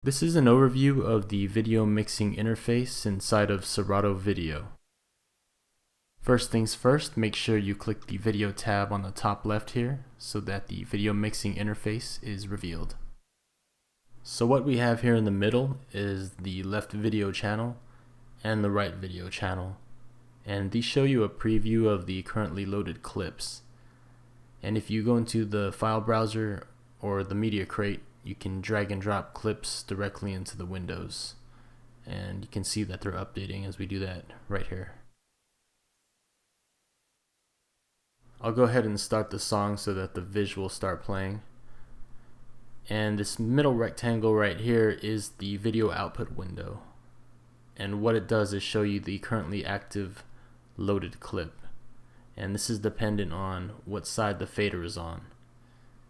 This is an overview of the video mixing interface inside of Serato Video. First things first, make sure you click the video tab on the top left here so that the video mixing interface is revealed. So what we have here in the middle is the left video channel and the right video channel, and these show you a preview of the currently loaded clips. And if you go into the file browser or the media crate, you can drag and drop clips directly into the windows, and you can see that they're updating as we do that right here. I'll go ahead and start the song so that the visuals start playing. And this middle rectangle right here is the video output window, and what it does is show you the currently active loaded clip, and this is dependent on what side the fader is on.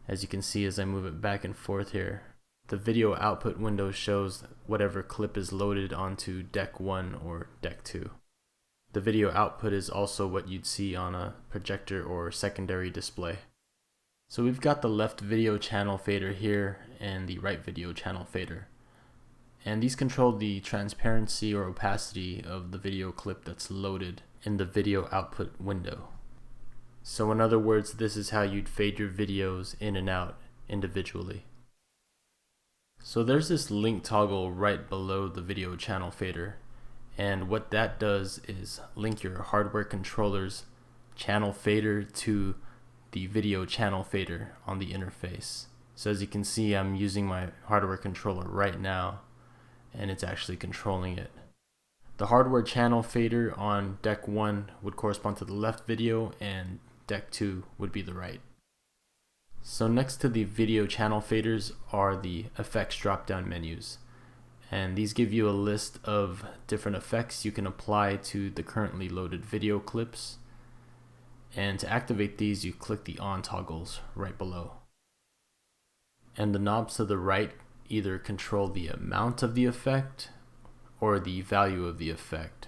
As you can see as I move it back and forth here, the video output window shows whatever clip is loaded onto deck 1 or deck 2. The video output is also what you'd see on a projector or secondary display. So we've got the left video channel fader here and the right video channel fader. And these control the transparency or opacity of the video clip that's loaded in the video output window. So in other words, this is how you'd fade your videos in and out individually. So there's this link toggle right below the video channel fader, and what that does is link your hardware controller's channel fader to the video channel fader on the interface. So as you can see, I'm using my hardware controller right now, and it's actually controlling it. The hardware channel fader on deck 1 would correspond to the left video, and deck 2 would be the right. So next to the video channel faders are the effects drop-down menus, and these give you a list of different effects you can apply to the currently loaded video clips. And to activate these, you click the on toggles right below. And the knobs to the right either control the amount of the effect or the value of the effect.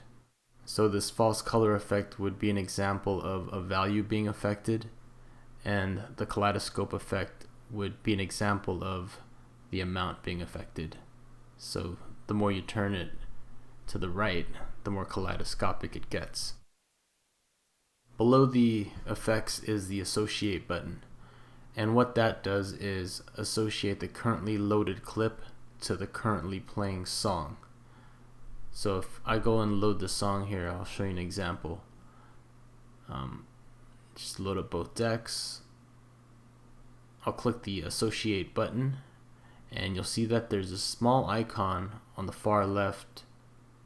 So this false color effect would be an example of a value being affected, and the kaleidoscope effect would be an example of the amount being affected. So the more you turn it to the right, the more kaleidoscopic it gets. Below the effects is the associate button, and what that does is associate the currently loaded clip to the currently playing song. So if I go and load the song here, I'll show you an example. Just load up both decks. I'll click the associate button, and you'll see that there's a small icon on the far left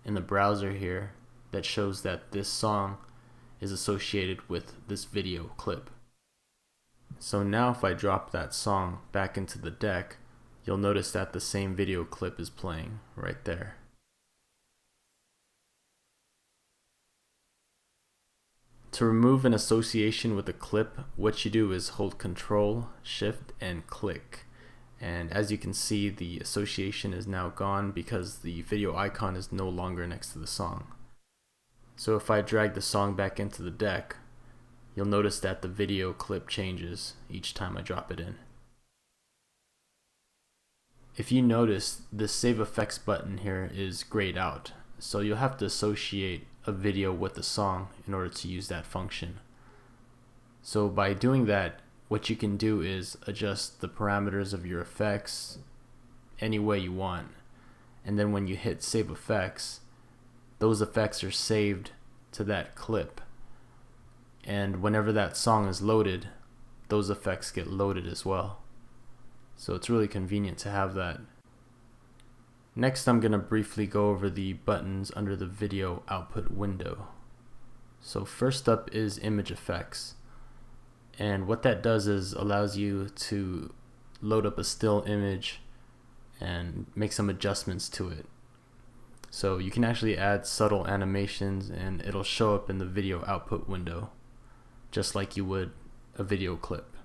in the browser here that shows that this song is associated with this video clip. So now if I drop that song back into the deck, you'll notice that the same video clip is playing right there. To remove an association with a clip, what you do is hold Control, Shift, and click. And as you can see, the association is now gone because the video icon is no longer next to the song. So if I drag the song back into the deck, you'll notice that the video clip changes each time I drop it in. If you notice, the Save Effects button here is grayed out, so you'll have to associate a video with the song in order to use that function. So by doing that, what you can do is adjust the parameters of your effects any way you want, and then when you hit Save Effects, those effects are saved to that clip, and whenever that song is loaded, those effects get loaded as well. So it's really convenient to have that. Next, I'm going to briefly go over the buttons under the video output window. So first up is image effects, and what that does is allows you to load up a still image and make some adjustments to it. So you can actually add subtle animations, and it'll show up in the video output window just like you would a video clip.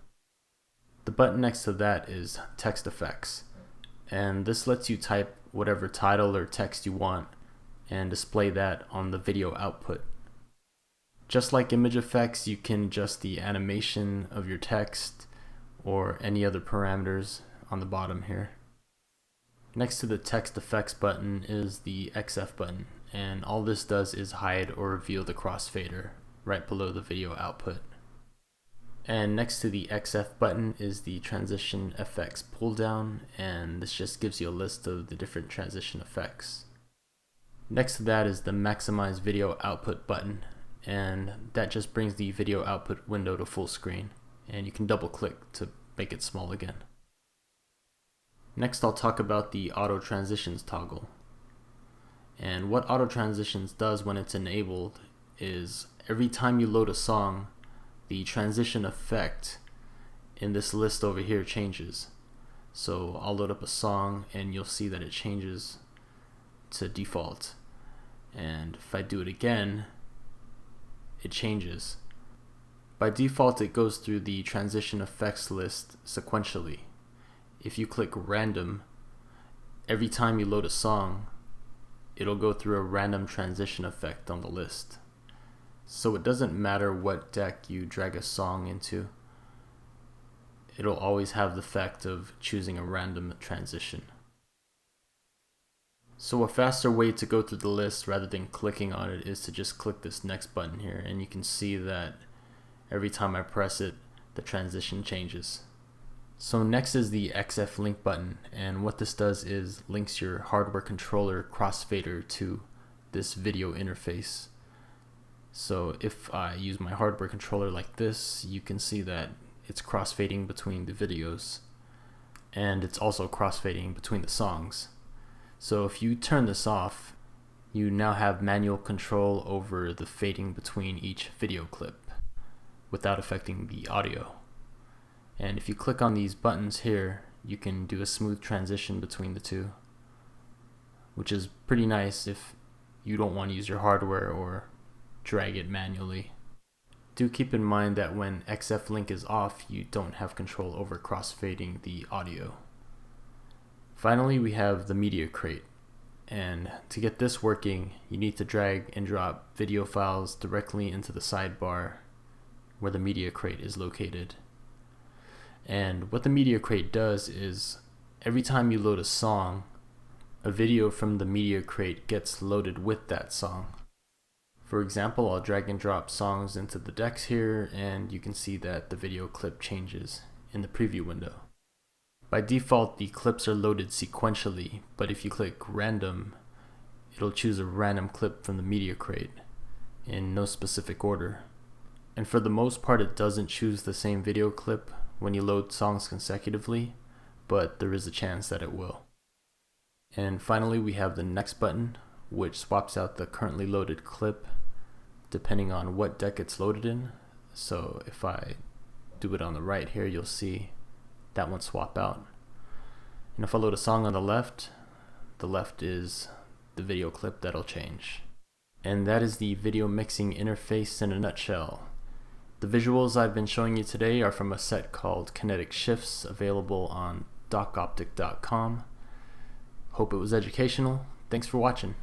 The button next to that is text effects, and this lets you type whatever title or text you want and display that on the video output. Just like image effects, you can adjust the animation of your text or any other parameters on the bottom here. Next to the text effects button is the XF button, and all this does is hide or reveal the crossfader right below the video output. And next to the XF button is the transition effects pull down, and this just gives you a list of the different transition effects. Next to that is the maximize video output button, and that just brings the video output window to full screen, and you can double click to make it small again. Next I'll talk about the auto transitions toggle. And what auto transitions does when it's enabled is every time you load a song, the transition effect in this list over here changes. So I'll load up a song and you'll see that it changes to default. And if I do it again, it changes. By default, it goes through the transition effects list sequentially. If you click random, every time you load a song, it'll go through a random transition effect on the list. So it doesn't matter what deck you drag a song into, it'll always have the effect of choosing a random transition. So a faster way to go through the list rather than clicking on it is to just click this next button here, and you can see that every time I press it, the transition changes. So next is the XF link button, and what this does is links your hardware controller crossfader to this video interface. So if I use my hardware controller like this, you can see that it's crossfading between the videos, and it's also crossfading between the songs. So if you turn this off, you now have manual control over the fading between each video clip without affecting the audio. And if you click on these buttons here, you can do a smooth transition between the two, which is pretty nice if you don't want to use your hardware or drag it manually. Do keep in mind that when XF link is off, you don't have control over crossfading the audio. Finally, we have the media crate, and to get this working, you need to drag and drop video files directly into the sidebar where the media crate is located. And what the media crate does is every time you load a song, a video from the media crate gets loaded with that song. For example, I'll drag and drop songs into the decks here, and you can see that the video clip changes in the preview window. By default, the clips are loaded sequentially, but if you click random, it'll choose a random clip from the media crate in no specific order. And for the most part, it doesn't choose the same video clip when you load songs consecutively, but there is a chance that it will. And finally, we have the next button, which swaps out the currently loaded clip depending on what deck it's loaded in. So if I do it on the right here, you'll see that one swap out. And if I load a song on the left is the video clip that'll change. And that is the video mixing interface in a nutshell. The visuals I've been showing you today are from a set called Kinetic Shifts, available on DocOptic.com. Hope it was educational. Thanks for watching.